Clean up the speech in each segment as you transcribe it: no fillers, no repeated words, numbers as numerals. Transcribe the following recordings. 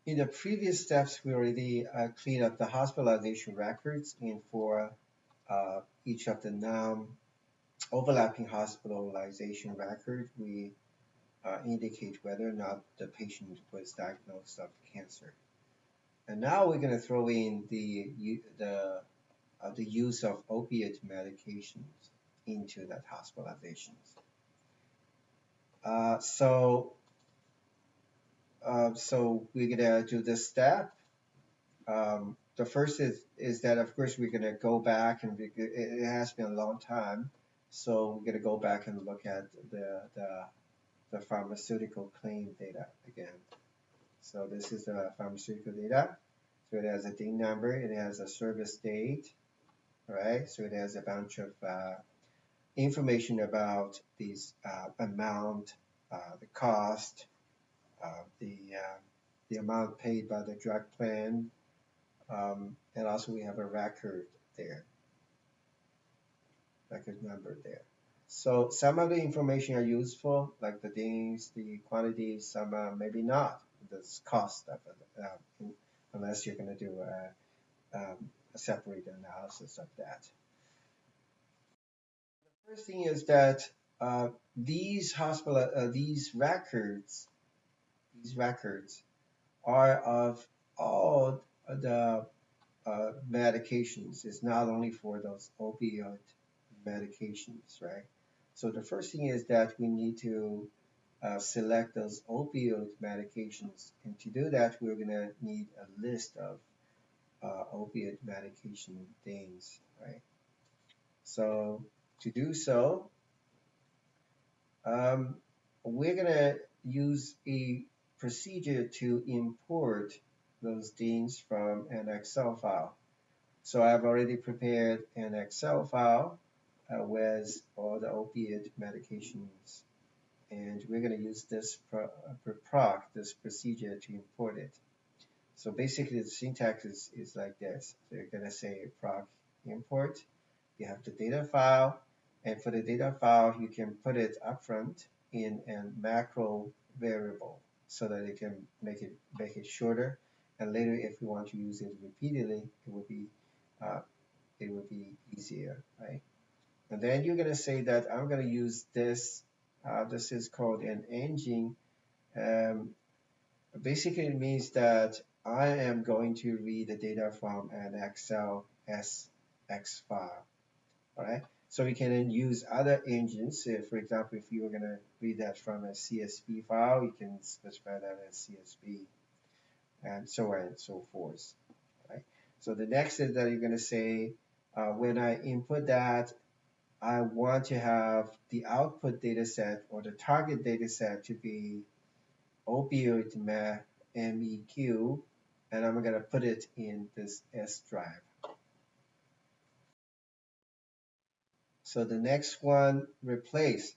In the previous steps, we already cleaned up the hospitalization records, and for each of the non-overlapping hospitalization record, we indicate whether or not the patient was diagnosed of cancer. And now we're going to throw in the use of opiate medications into that hospitalizations. Uh, so so we're gonna do this step. The first is that of course we're gonna go back and it has been a long time, so we're gonna go back and look at the pharmaceutical claim data again. So this is the pharmaceutical data. So it has a DIN number, it has a service date, all right? So it has a bunch of information about these amount, the cost, uh, the uh, the amount paid by the drug plan, and also we have a record there, record number there. So some of the information are useful, like the things, the quantities, some maybe not. The cost of it, unless you're going to do a separate analysis of that. First thing is that these records are of all the medications. It's not only for those opioid medications, right? So the first thing is that we need to select those opioid medications. And to do that, we're going to need a list of opioid medication things, right? So to do so, um, we're going to use a procedure to import those things from an Excel file. So I've already prepared an Excel file with all the opiate medications, and we're going to use this proc, this procedure to import it. So basically the syntax is like this. So you're going to say proc import, you have the data file, and for the data file, you can put it upfront in a macro variable so that it can make it shorter. And later, if you want to use it repeatedly, uh, it would be easier, right? And then you're going to say that I'm going to use this. This is called an engine. Um, Basically, it means that I am going to read the data from an Excel SX file. All right. So we can then use other engines. If, for example, if you were going to read that from a CSV file, you can specify that as CSV and so on and so forth. Right. So the next is that you're going to say, when I input that, I want to have the output data set or the target data set to be opioid MEQ, and I'm going to put it in this S drive. So the next one, replace.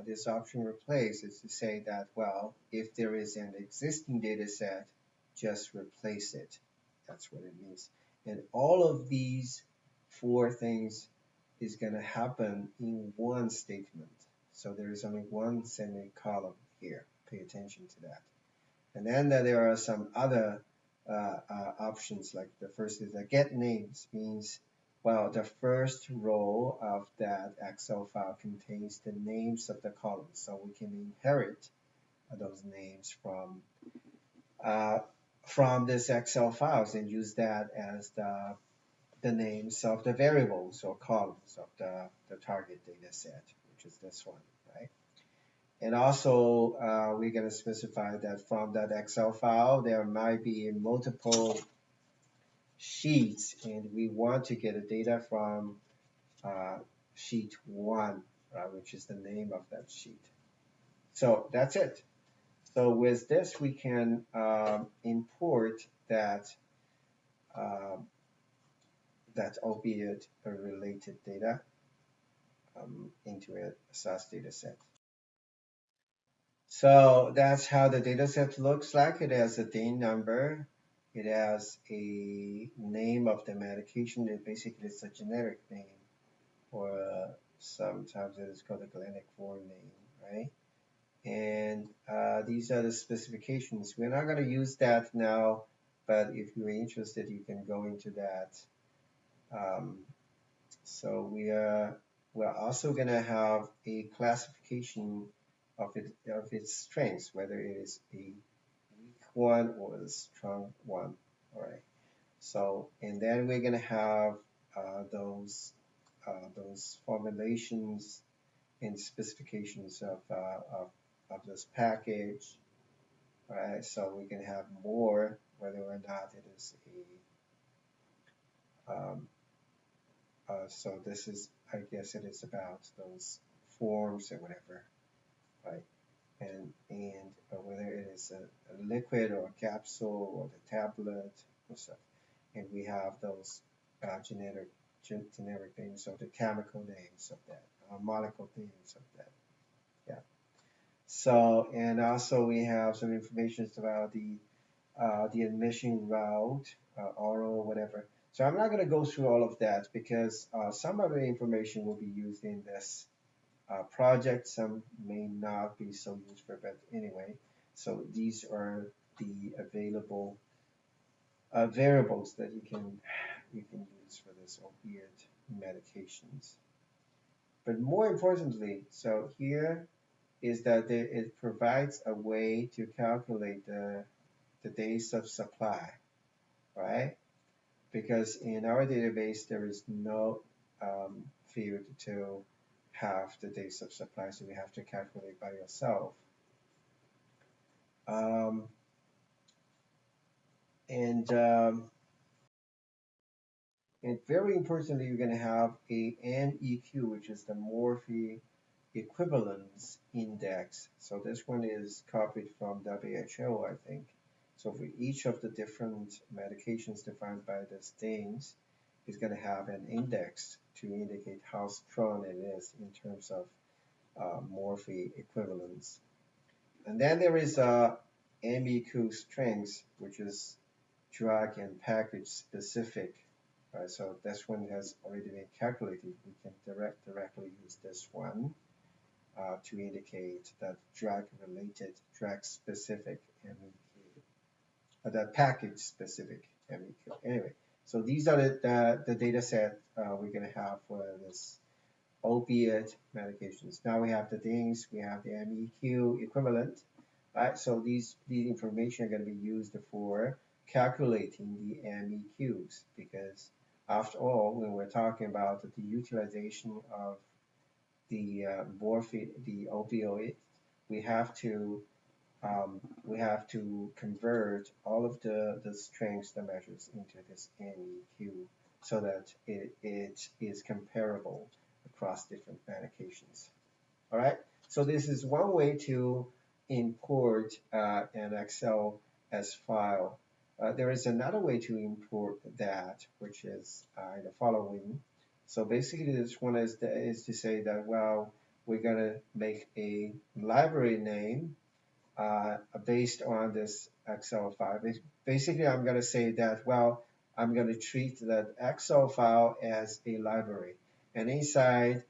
This option replace is to say that, well, if there is an existing data set, just replace it. That's what it means. And all of these four things is going to happen in one statement. So there is only one semicolon here. Pay attention to that. And then there are some other options, like the first is the get names, means, well, the first row of that Excel file contains the names of the columns. So we can inherit those names from this Excel files and use that as the names of the variables or columns of the target data set, which is this one, right? And also, we're going to specify that from that Excel file, there might be multiple sheets, and we want to get the data from sheet one, which is the name of that sheet. So that's it. So with this, we can import uh, that opiate related data into a SAS data set. So that's how the data set looks like. It has a DIN number. It has a name of the medication. It basically is a generic name, or sometimes it is called a clinic form name, right? And these are the specifications. We're not going to use that now, but if you're interested, you can go into that. Um, so we're also going to have a classification of its strengths, whether it is a weak one or a strong one. All right. So and then we're going to have those formulations and specifications of this package. All right. So we can have more whether or not it is a so this is, I guess it is about those forms or whatever, right? And whether it is a liquid or a capsule or the tablet or stuff. And we have those generic names, so the chemical names of that, molecule names of that. Yeah. So, and also we have some information about the admission route, oral, whatever. So I'm not going to go through all of that because some of the information will be used in this project. Some may not be so useful, but anyway. So these are the available variables that you can use for this opiate medications. But more importantly, so here is that it provides a way to calculate the days of supply, right? Because in our database there is no field to have the days of supply, so we have to calculate by yourself. Um, and and very importantly, you're going to have a MEQ, which is the morphe equivalence index. So this one is copied from WHO, I think. So for each of the different medications defined by these things, it's going to have an index to indicate how strong it is in terms of morphe equivalence. And then there is MEQ strengths, which is drug and package specific. So this one has already been calculated. We can directly use this one to indicate that drug-related, drug-specific MEQ, that package-specific MEQ. Anyway, so these are the data set we're going to have for this opiate medications. Now we have the things, we have the MEQ equivalent, right? So these information are going to be used for calculating the MEQs because after all, when we're talking about the utilization of the morphine, the opioid, we have to we have to convert all of the strengths, the measures into this MEQ so that it is comparable across different medications. All right. So this is one way to import an Excel as file. There is another way to import that, which is in the following. So basically, this one is to say that, well, we're going to make a library name based on this Excel file. Basically, I'm going to say that, well, I'm going to treat that Excel file as a library. And inside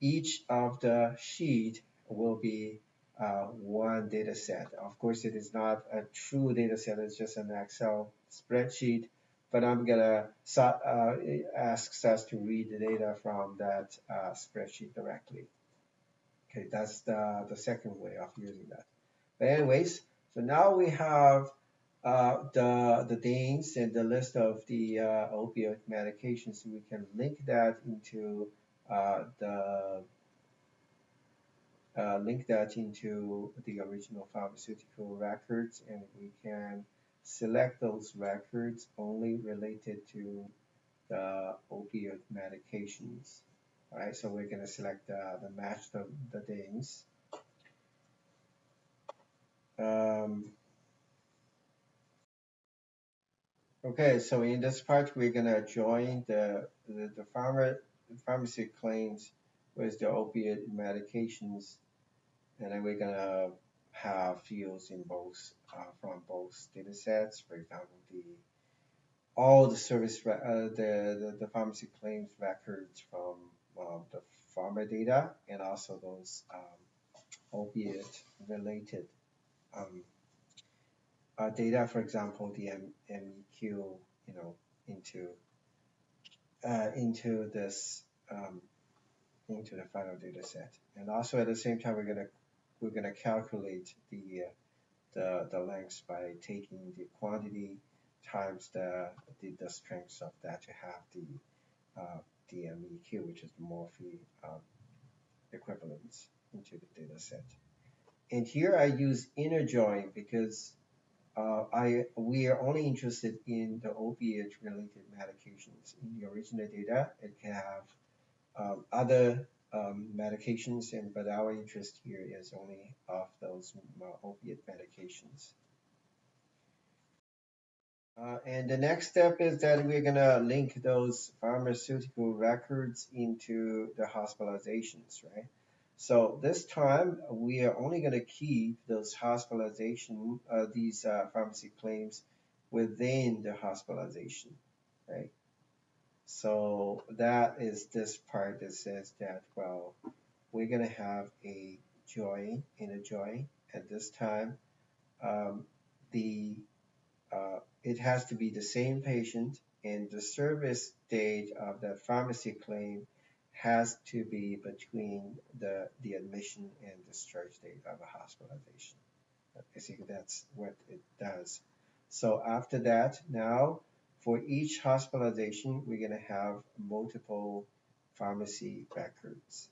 each of the sheet will be one data set. Of course, it is not a true data set, it's just an Excel spreadsheet, but I'm gonna ask Sas to read the data from that spreadsheet directly. Okay, that's the second way of using that. But anyways, so now we have the names and the list of the opioid medications. We can link that into the link that into the original pharmaceutical records, and we can select those records only related to the opioid medications. All right, so we're going to select the match the things. Um, okay, so in this part, we're going to join the pharmacy claims with the opioid medications, and then we're gonna have fields in both from both data sets. For example, all the the pharmacy claims records from the pharma data, and also those opiate related um, data, for example, the MEQ, you know, into into this into the final data set. And also at the same time, we're gonna calculate the lengths by taking the quantity times the strength of that to have the MEQ, which is the Morphy equivalence into the data set. And here I use inner join because we are only interested in the opiate related medications. In the original data, it can have other medications, but our interest here is only of those opiate medications. And the next step is that we're gonna link those pharmaceutical records into the hospitalizations, right? So this time we are only gonna keep those these pharmacy claims within the hospitalization, right? So that is this part that says that, well, we're gonna have a join in a join at this time. The it has to be the same patient, and the service date of the pharmacy claim has to be between the admission and discharge date of a hospitalization. Basically, that's what it does. So after that, now for each hospitalization, we're going to have multiple pharmacy records.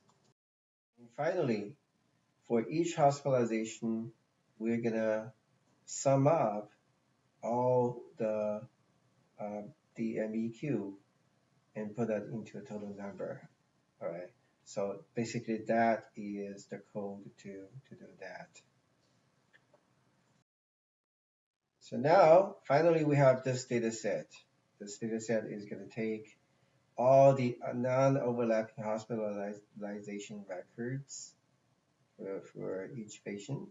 And finally, for each hospitalization, we're going to sum up all uh, the MEQ and put that into a total number. All right. So basically, that is the code to do that. So now, finally, we have this data set. This data set is going to take all the non-overlapping hospitalization records for each patient,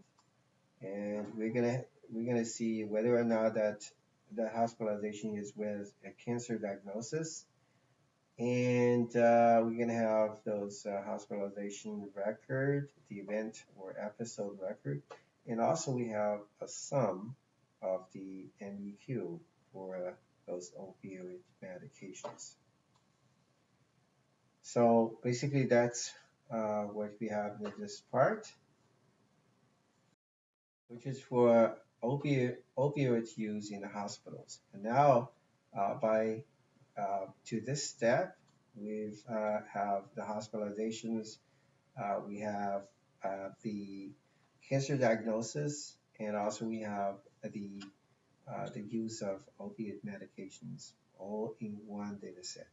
and we're gonna see whether or not that the hospitalization is with a cancer diagnosis, and we're gonna have those hospitalization record, the event or episode record, and also we have a sum of the MEQ for those opioid medications. So basically that's what we have in this part, which is for opioid use in the hospitals. And now by to this step, we've have the hospitalizations, we have the cancer diagnosis, and also we have the use of opiate medications all in one data set.